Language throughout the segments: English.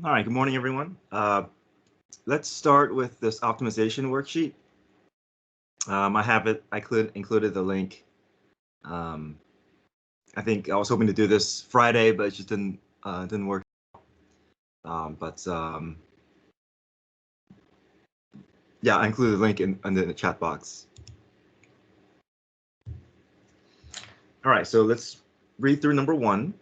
All right, good morning, everyone. Let's start with this optimization worksheet. I included the link. I think I was hoping to do this Friday, but it just didn't work. Yeah, I included the link in the chat box. All right, so let's read through number 1.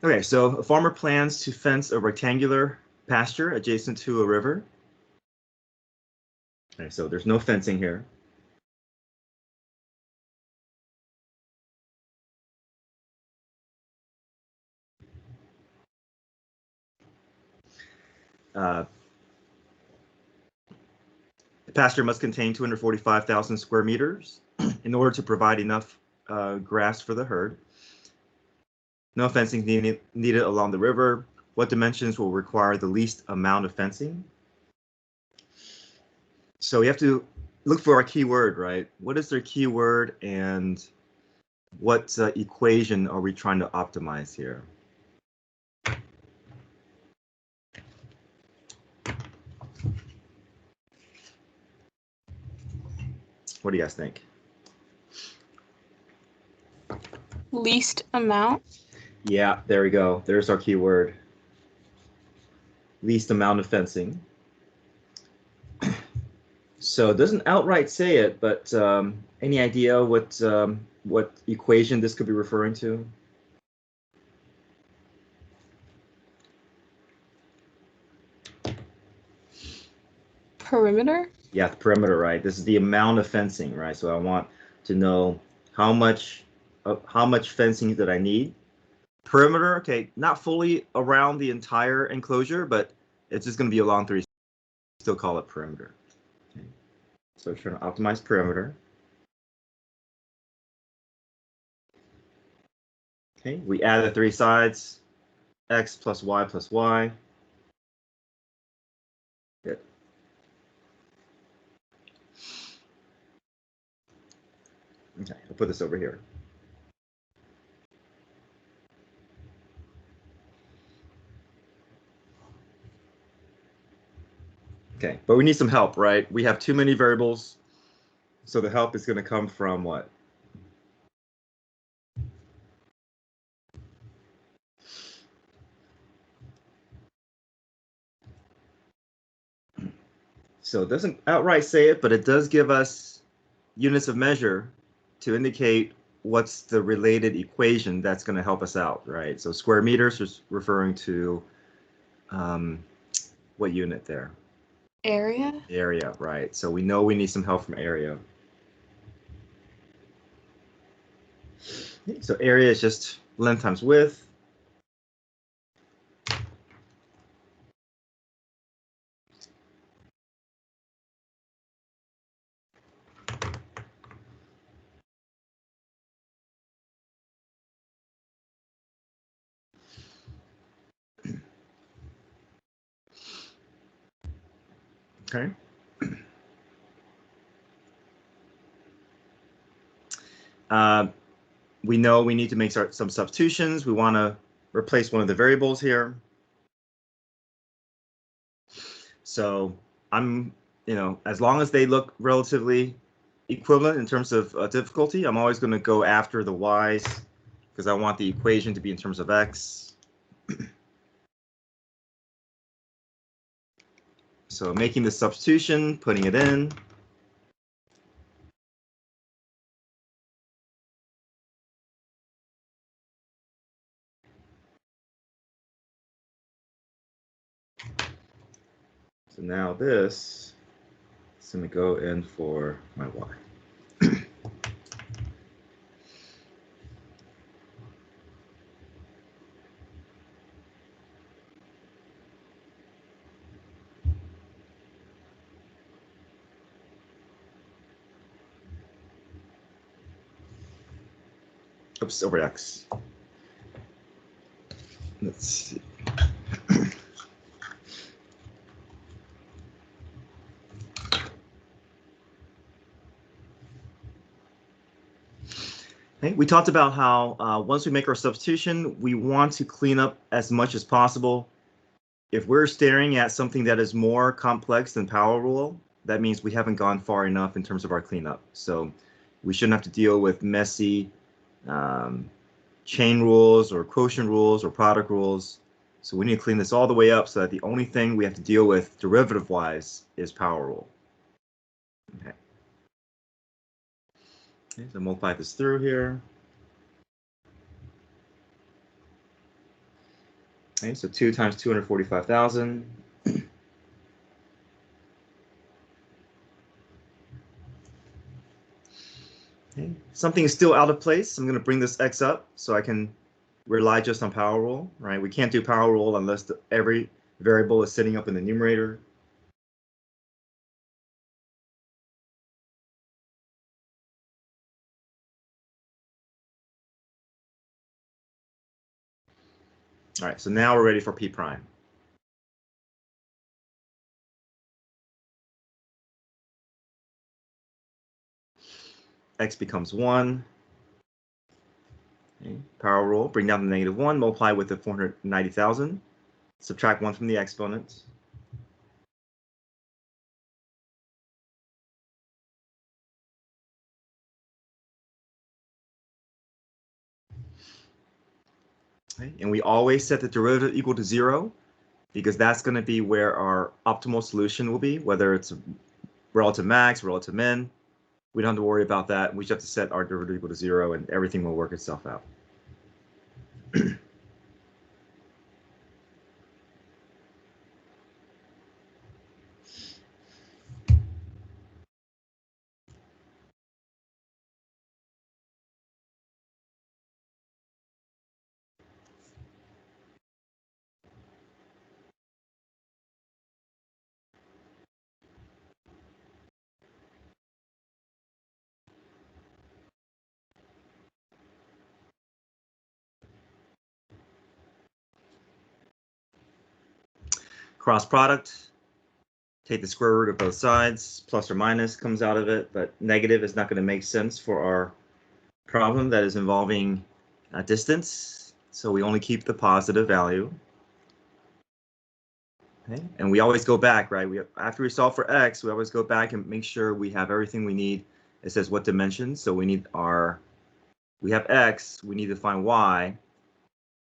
Okay, so a farmer plans to fence a rectangular pasture adjacent to a river. Okay, so there's no fencing here. The pasture must contain 245,000 square meters in order to provide enough grass for the herd. No fencing needed along the river. What dimensions will require the least amount of fencing? So we have to look for our keyword, right? What is their keyword and what equation are we trying to optimize here? What do you guys think? Least amount. Yeah, there we go. There's our keyword. Least amount of fencing. So it doesn't outright say it, but any idea what equation this could be referring to? Perimeter. Yeah, the perimeter, right? This is the amount of fencing, right? So I want to know how much fencing that I need. Perimeter, okay, not fully around the entire enclosure, but it's just going to be along 3. Still call it perimeter. Okay. So we're trying to optimize perimeter. Okay, we add the 3 sides, x plus y plus y. Good. Okay, I'll put this over here. Okay, but we need some help, right? We have too many variables, so the help is going to come from what? So it doesn't outright say it, but it does give us units of measure to indicate what's the related equation that's going to help us out, right? So square meters is referring to what unit there? Area. Area, right. So we know we need some help from area. So area is just length times width. Okay. We know we need to make some substitutions. We want to replace one of the variables here. So as long as they look relatively equivalent in terms of difficulty, I'm always going to go after the y's because I want the equation to be in terms of x. So making the substitution, putting it in. So now this is going to go in for my y. Oops, over x. Let's see. Okay, we talked about how once we make our substitution, we want to clean up as much as possible. If we're staring at something that is more complex than power rule, that means we haven't gone far enough in terms of our cleanup. So we shouldn't have to deal with messy chain rules or quotient rules or product rules. So we need to clean this all the way up so that the only thing we have to deal with derivative-wise is power rule. Okay. Okay, so multiply this through here. Okay, so 2 times 245,000. Okay. Something is still out of place. I'm going to bring this x up so I can rely just on power rule, right? We can't do power rule unless every variable is sitting up in the numerator. All right, so now we're ready for p prime. X becomes 1. Okay. Power rule, bring down the -1, multiply with the 490,000, subtract 1 from the exponent. Okay. And we always set the derivative equal to 0 because that's going to be where our optimal solution will be, whether it's relative max, relative min. We don't have to worry about that. We just have to set our derivative equal to 0 and everything will work itself out. Cross product, take the square root of both sides, plus or minus comes out of it, but negative is not going to make sense for our problem that is involving distance. So we only keep the positive value. Okay. And we always go back, right? After we solve for x, we always go back and make sure we have everything we need. It says what dimensions, so we have x, we need to find y,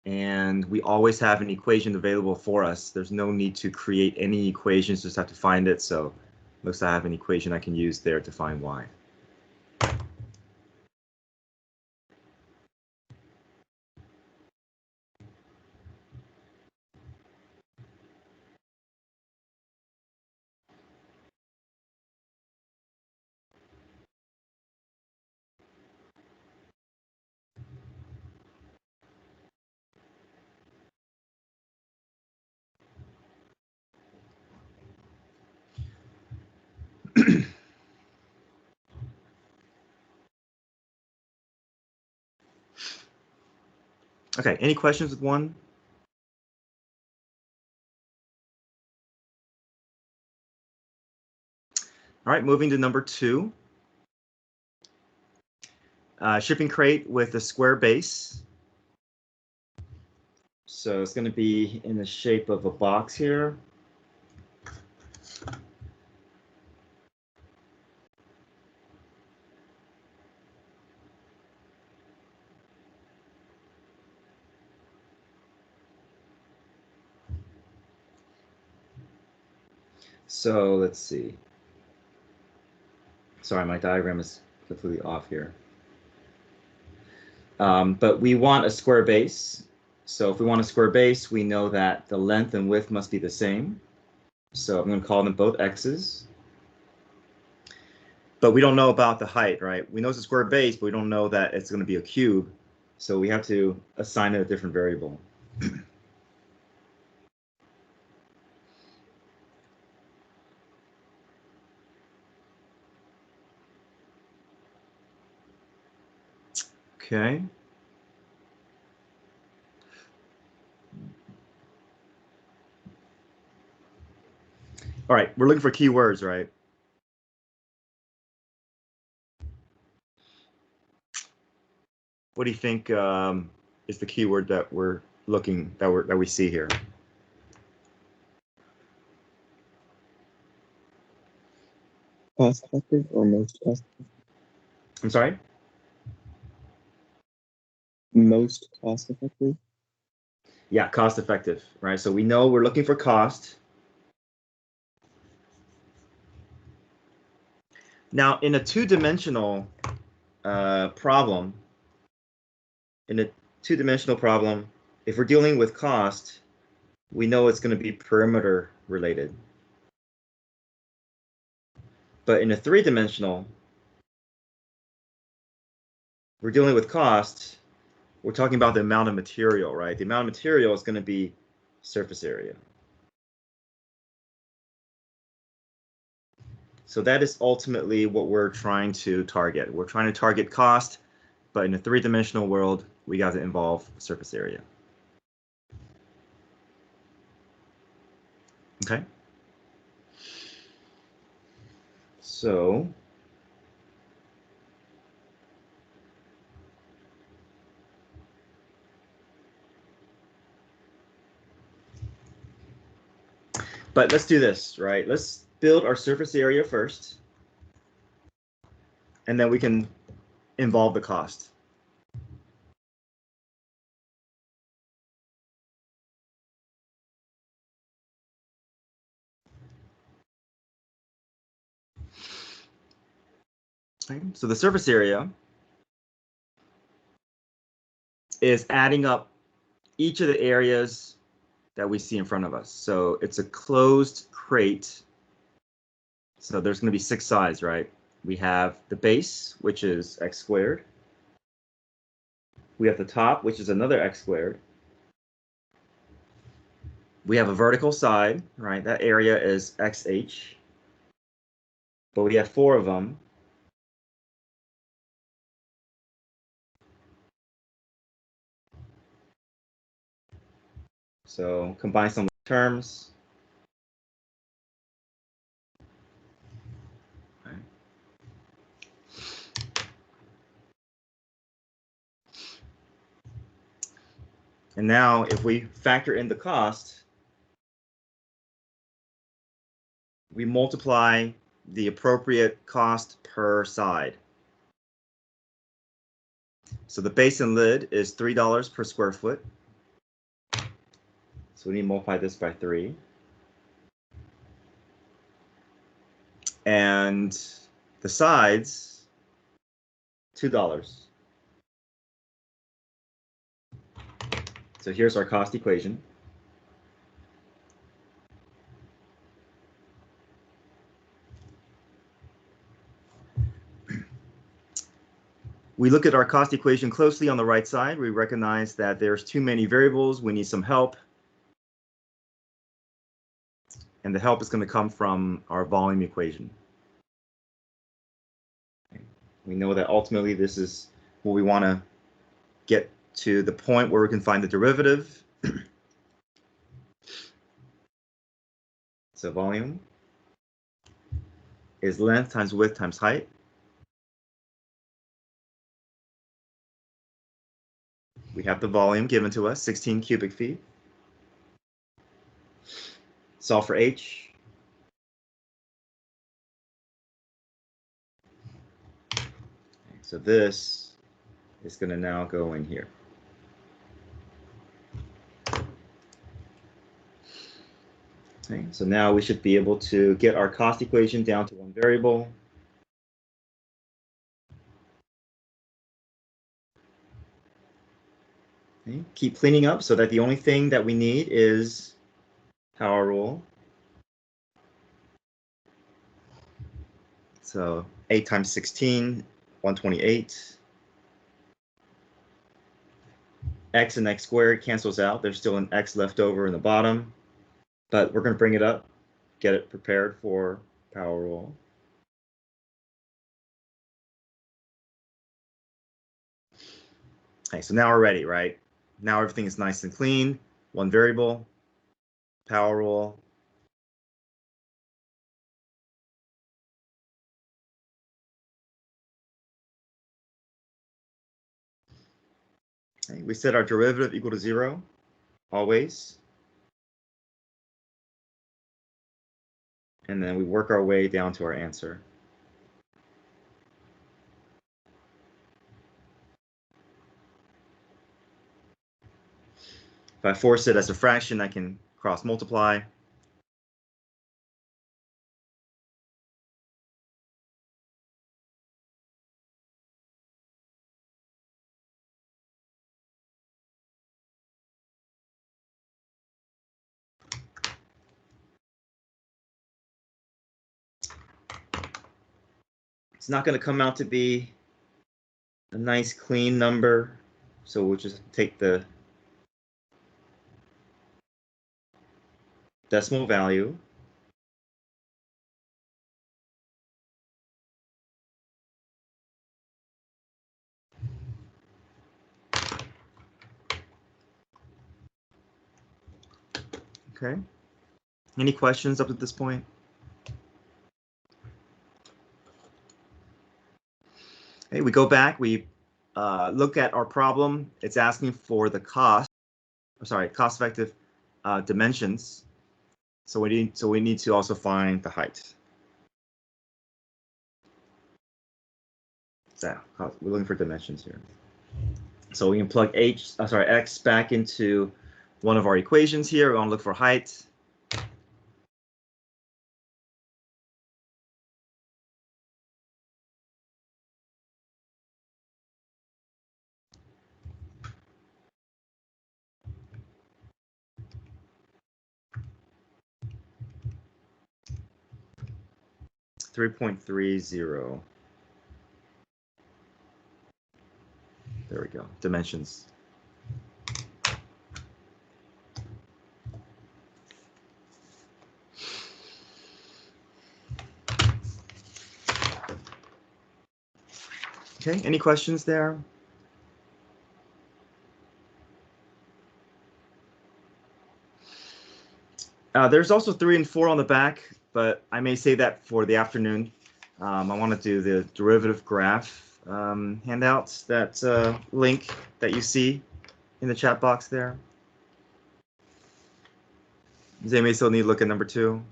and we always have an equation available for us. There's no need to create any equations, just have to find it. So looks like I have an equation I can use there to find y. Okay, any questions with one? All right, moving to number 2. Shipping crate with a square base. So it's going to be in the shape of a box here. So let's see. Sorry, my diagram is completely off here. But we want a square base. So if we want a square base, we know that the length and width must be the same. So I'm going to call them both x's. But we don't know about the height, right? We know it's a square base, but we don't know that it's going to be a cube. So we have to assign it a different variable. Okay. All right, we're looking for keywords, right? What do you think is the keyword that we're looking that we see here? Cost effective or most cost effective? I'm sorry? Most cost effective? Yeah, cost effective, right? So we know we're looking for cost. Now, in a two-dimensional problem, if we're dealing with cost, we know it's going to be perimeter related. But in a three-dimensional, we're dealing with cost. We're talking about the amount of material, right? The amount of material is going to be surface area. So that is ultimately what we're trying to target. We're trying to target cost, but in a three-dimensional world, we got to involve surface area. Okay. So but let's do this, right? Let's build our surface area first, and then we can involve the cost. Okay. So the surface area is adding up each of the areas that we see in front of us. So it's a closed crate. So there's going to be 6 sides, right? We have the base, which is x squared. We have the top, which is another x squared. We have a vertical side, right? That area is xh. But we have 4 of them. So combine some terms. Okay. And now if we factor in the cost, we multiply the appropriate cost per side. So the base and lid is $3 per square foot. So we need to multiply this by 3. And the sides, $2. So here's our cost equation. We look at our cost equation closely on the right side. We recognize that there's too many variables. We need some help. And the help is going to come from our volume equation. We know that ultimately this is what we want to get to the point where we can find the derivative. So volume is length times width times height. We have the volume given to us, 16 cubic feet. Solve for h. So this is going to now go in here. Okay, so now we should be able to get our cost equation down to one variable. Okay, keep cleaning up so that the only thing that we need is power rule. So 8 times 16, 128. X and x squared cancels out. There's still an x left over in the bottom, but we're going to bring it up, get it prepared for power rule. Okay, so now we're ready, right? Now everything is nice and clean. One variable, power rule. Okay, we set our derivative equal to 0, always. And then we work our way down to our answer. If I force it as a fraction, I can cross multiply. It's not going to come out to be a nice clean number, so we'll just take the decimal value. Okay. Any questions up to this point? Okay, we go back, we look at our problem. It's asking for the cost-effective dimensions. So we need to also find the height. So we're looking for dimensions here. So we can plug x back into one of our equations here. We want to look for height. .30. There we go. Dimensions. Okay, any questions there? There's also 3 and 4 on the back, but I may save that for the afternoon. I want to do the derivative graph handouts, that link that you see in the chat box there. Does anybody still need to look at number 2?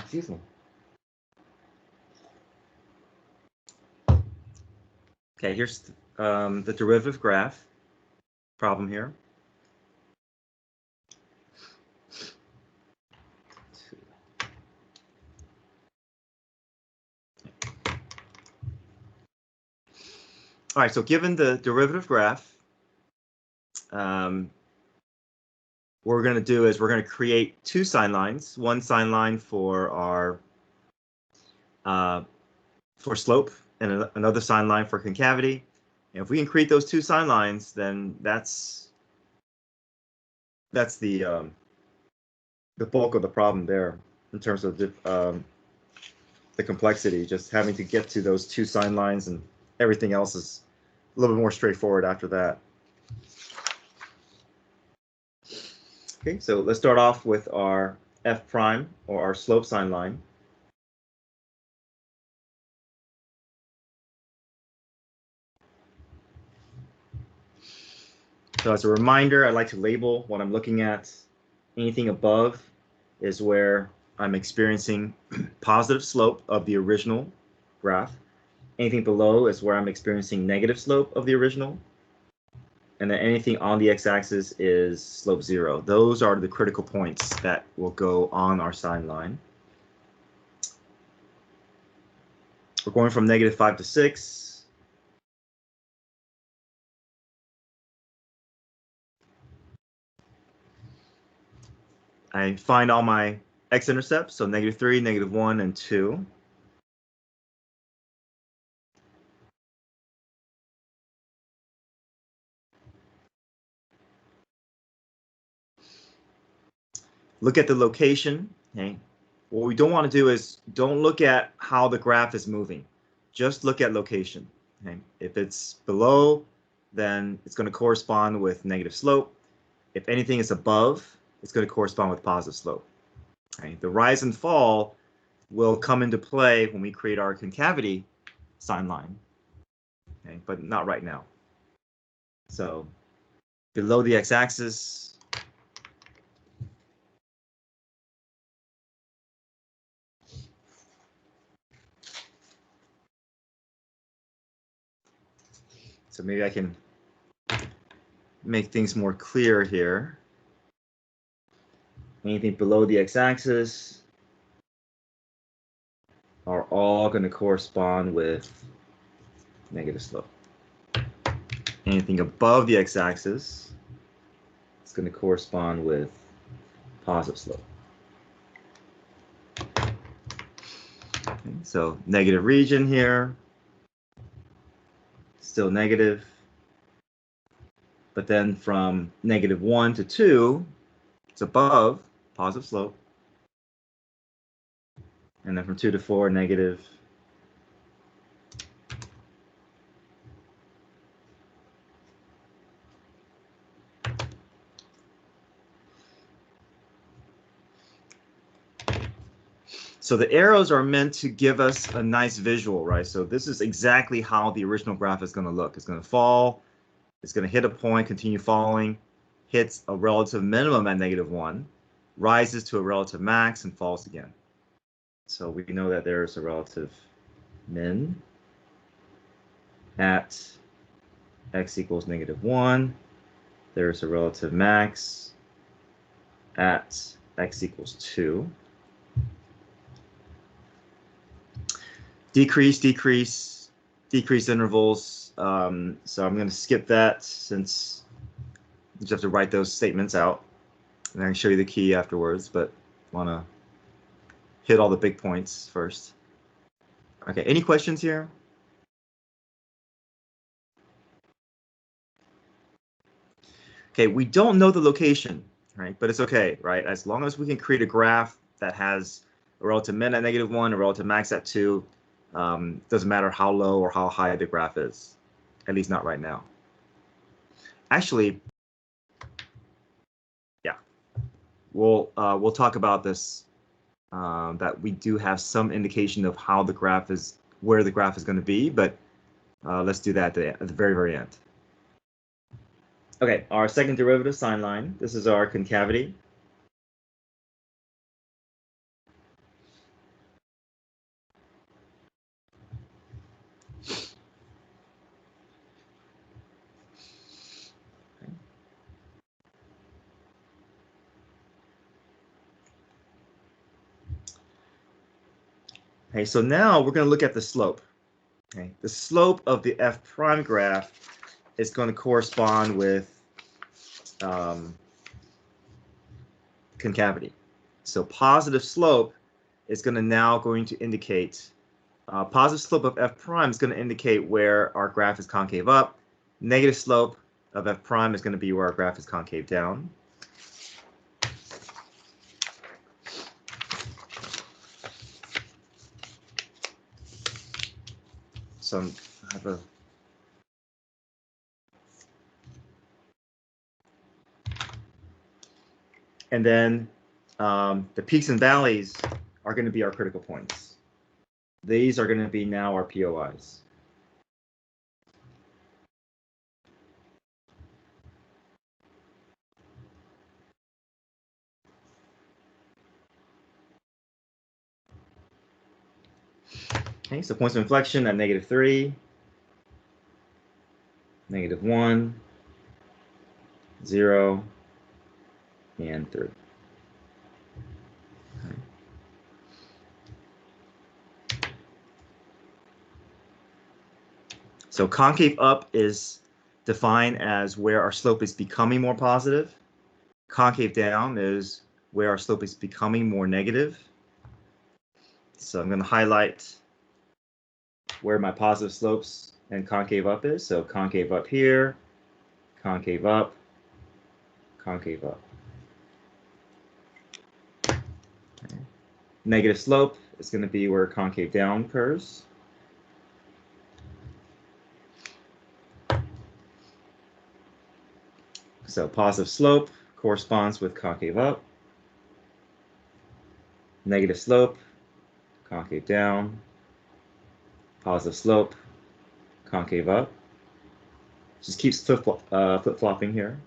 Excuse me. Okay, here's the derivative graph problem here. All right, so given the derivative graph, what we're going to do is we're going to create 2 sign lines, one sign line for our for slope and another sign line for concavity. And if we can create those 2 sign lines, then that's the bulk of the problem there in terms of the complexity. Just having to get to those 2 sign lines, and everything else is a little bit more straightforward after that. Okay, so let's start off with our f prime, or our slope sign line. So as a reminder, I like to label what I'm looking at. Anything above is where I'm experiencing positive slope of the original graph. Anything below is where I'm experiencing negative slope of the original. And then anything on the x-axis is slope 0. Those are the critical points that will go on our sign line. We're going from -5 to 6. I find all my x-intercepts, so -3, -1, and 2. Look at the location. Okay. What we don't want to do is don't look at how the graph is moving. Just look at location. Okay. If it's below, then it's going to correspond with negative slope. If anything is above, it's going to correspond with positive slope. Okay? The rise and fall will come into play when we create our concavity sine line, okay? But not right now. So below the x-axis, so maybe I can make things more clear here. Anything below the x-axis are all going to correspond with negative slope. Anything above the x-axis is going to correspond with positive slope. Okay, so negative region here, still negative. But then from -1 to 2, it's above, positive slope. And then from 2 to 4, negative. So the arrows are meant to give us a nice visual, right? So this is exactly how the original graph is going to look. It's going to fall, it's going to hit a point, continue falling, hits a relative minimum at -1, rises to a relative max, and falls again. So we know that there's a relative min at x equals -1. There's a relative max at x equals 2. Decrease intervals. So I'm going to skip that since you just have to write those statements out. And I can show you the key afterwards, but want to hit all the big points first. Okay, any questions here? Okay, we don't know the location, right? But it's okay, right? As long as we can create a graph that has a relative min at -1, a relative max at 2, doesn't matter how low or how high the graph is, at least not right now. Actually, yeah, we'll talk about this, that we do have some indication of how the graph is, where the graph is going to be, but let's do that at the very, very end. Okay, our second derivative sine line. This is our concavity. Okay, so now we're going to look at the slope. Okay, the slope of the f prime graph is going to correspond with concavity. So positive slope is going to indicate, positive slope of f prime is going to indicate where our graph is concave up. Negative slope of f prime is going to be where our graph is concave down. So I have a and then the peaks and valleys are going to be our critical points. These are going to be now our POIs. Okay, so points of inflection at -3, -1, 0, and 3. Okay. So concave up is defined as where our slope is becoming more positive. Concave down is where our slope is becoming more negative. So I'm going to highlight where my positive slopes and concave up is. So concave up here, concave up, concave up. Okay. Negative slope is going to be where concave down occurs. So positive slope corresponds with concave up. Negative slope, concave down, positive slope, concave up. Just keeps flip-flopping here.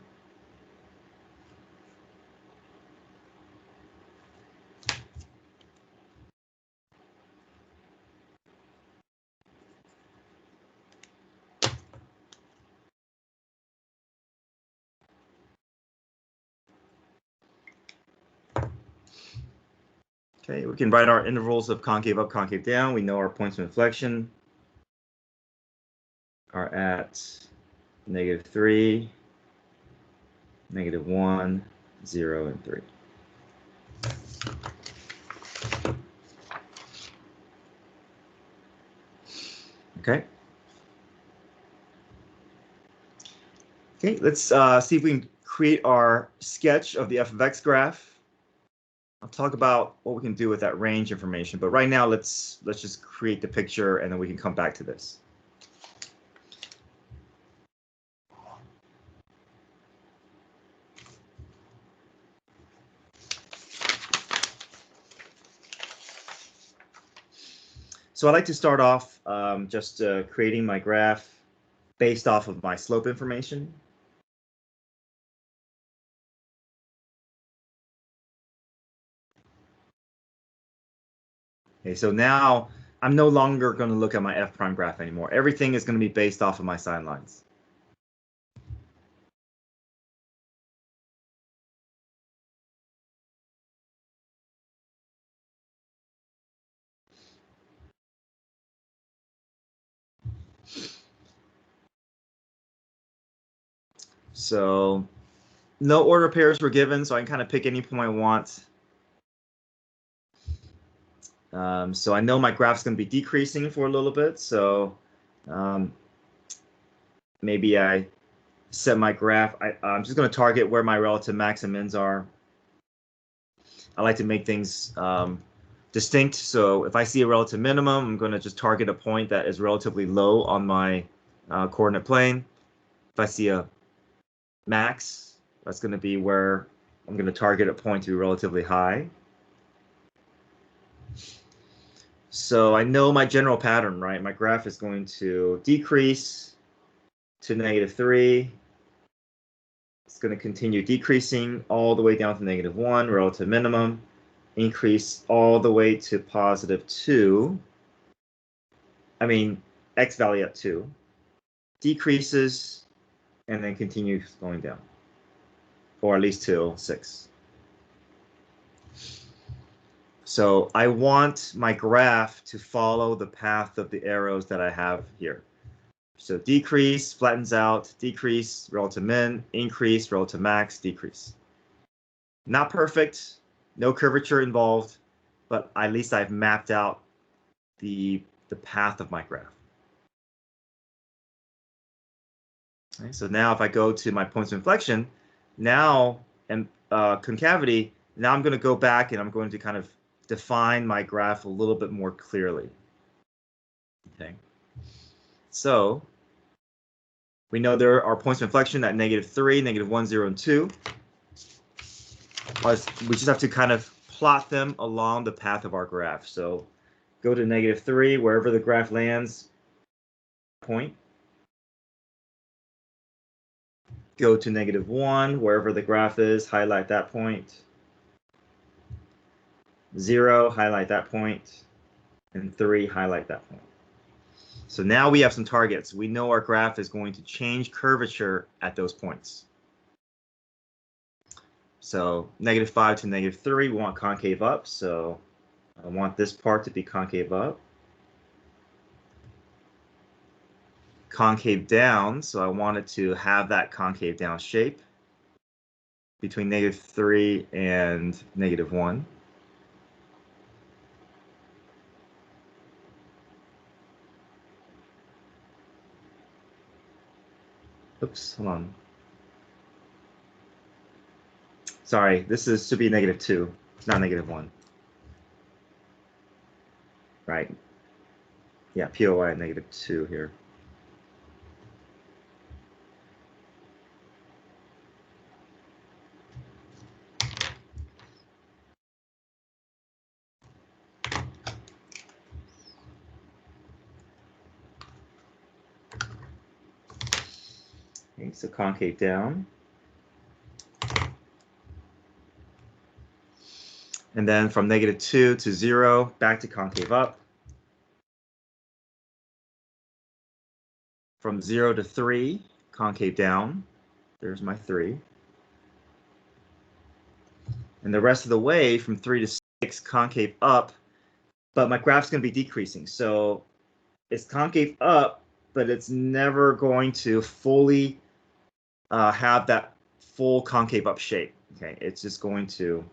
Okay, we can write our intervals of concave up, concave down. We know our points of inflection are at -3, -1, 0, and 3. Okay. Okay, let's see if we can create our sketch of the f of x graph. I'll talk about what we can do with that range information, but right now let's just create the picture and then we can come back to this. So I like to start off just creating my graph based off of my slope information. Okay, so now I'm no longer going to look at my f prime graph anymore. Everything is going to be based off of my sine lines. So no order pairs were given, so I can kind of pick any point I want. So I know my graph's going to be decreasing for a little bit, so maybe I set my graph. I'm just going to target where my relative max and mins are. I like to make things distinct, so if I see a relative minimum, I'm going to just target a point that is relatively low on my coordinate plane. If I see a max, that's going to be where I'm going to target a point to be relatively high. So I know my general pattern, right? My graph is going to decrease to -3. It's going to continue decreasing all the way down to -1, relative minimum, increase all the way to +2. I mean, x value at 2, decreases, and then continues going down, or at least till 6. So I want my graph to follow the path of the arrows that I have here. So decrease, flattens out, decrease, relative min, increase, relative max, decrease. Not perfect, no curvature involved, but at least I've mapped out the path of my graph. Okay, so now if I go to my points of inflection, now and concavity, now I'm going to go back and I'm going to kind of define my graph a little bit more clearly. Okay. So we know there are points of inflection at -3, -1, 0, and 2. We just have to kind of plot them along the path of our graph. So go to -3, wherever the graph lands, point. Go to -1, wherever the graph is, highlight that point. 0, highlight that point. And 3, highlight that point. So now we have some targets. We know our graph is going to change curvature at those points. So -5 to -3, we want concave up. So I want this part to be concave up. Concave down, so I want it to have that concave down shape between -3 and -1. Oops, hold on. Sorry, should be -2, not -1. Right. Yeah, POI at -2 here. Okay, so concave down. And then from -2 to 0, back to concave up. From 0 to 3, concave down. There's my 3. And the rest of the way from 3 to 6, concave up, but my graph's going to be decreasing. So it's concave up, but it's never going to fully have that full concave up shape. Okay, it's just going to.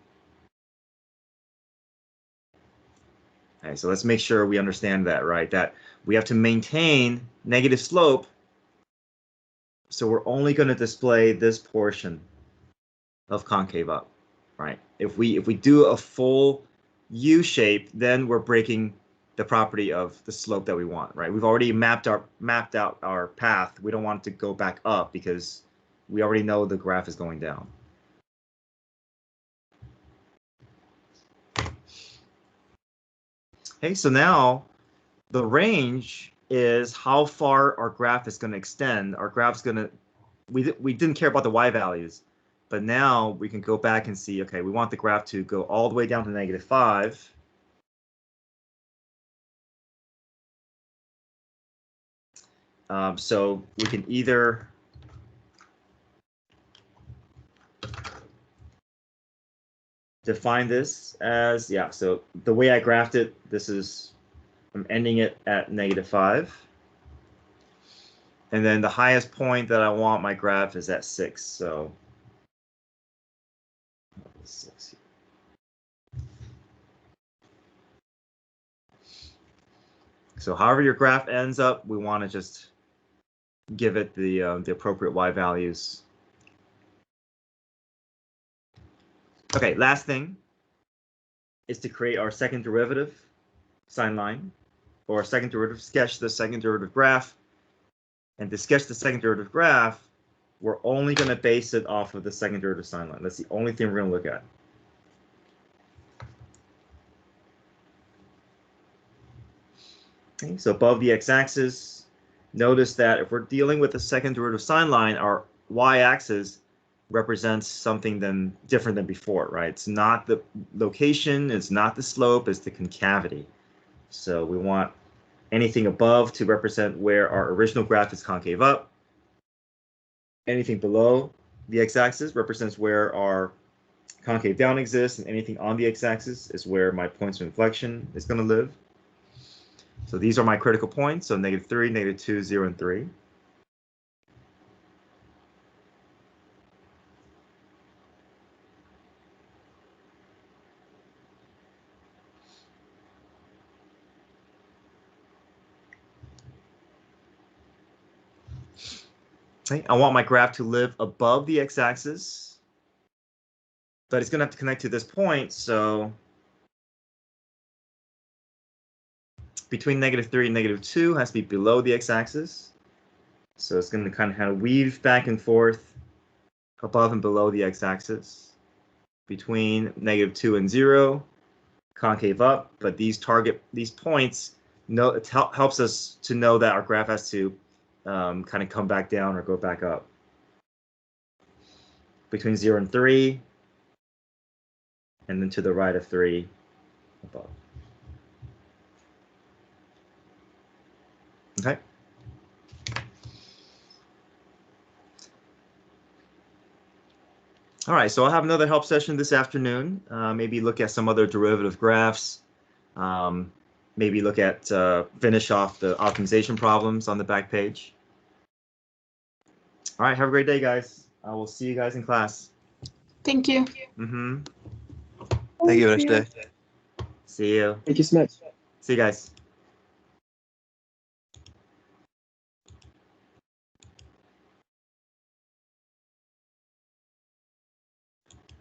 Okay, so let's make sure we understand that, right? That we have to maintain negative slope. So we're only going to display this portion of concave up, right? If we do a full U shape, then we're breaking the property of the slope that we want, right? We've already mapped out our path. We don't want it to go back up because we already know the graph is going down. Okay, so now the range is how far our graph is going to extend. Our graph's going to, we didn't care about the y values, but now we can go back and see, okay, we want the graph to go all the way down to -5. So we can either define this as, yeah, so the way I graphed it, this is, I'm ending it at -5. And then the highest point that I want my graph is at 6. So 6 here. So however your graph ends up, we want to just give it the appropriate y values. Okay, last thing is to create our second derivative sine line, or second derivative, sketch the second derivative graph. And to sketch the second derivative graph, we're only going to base it off of the second derivative sine line. That's the only thing we're going to look at. Okay, so above the x-axis, notice that if we're dealing with the second derivative sine line, our y-axis represents something different than before, right? It's not the location, it's not the slope, it's the concavity. So we want anything above to represent where our original graph is concave up. Anything below the x-axis represents where our concave down exists, and anything on the x-axis is where my points of inflection is going to live. So these are my critical points, so -3, -2, 0, and 3. Okay, I want my graph to live above the x-axis, but it's going to have to connect to this point, so between -3 and -2 has to be below the x-axis. So it's going to kind of weave back and forth above and below the x-axis. Between -2 and 0, concave up, but these points, it helps us to know that our graph has to kind of come back down or go back up. Between 0 and 3, and then to the right of 3 above. Okay. All right, so I'll have another help session this afternoon. Maybe look at some other derivative graphs. Maybe look at finish off the optimization problems on the back page. All right, have a great day, guys. I will see you guys in class. Thank you. Thank you, nice day. See you. Thank you so much. See you guys.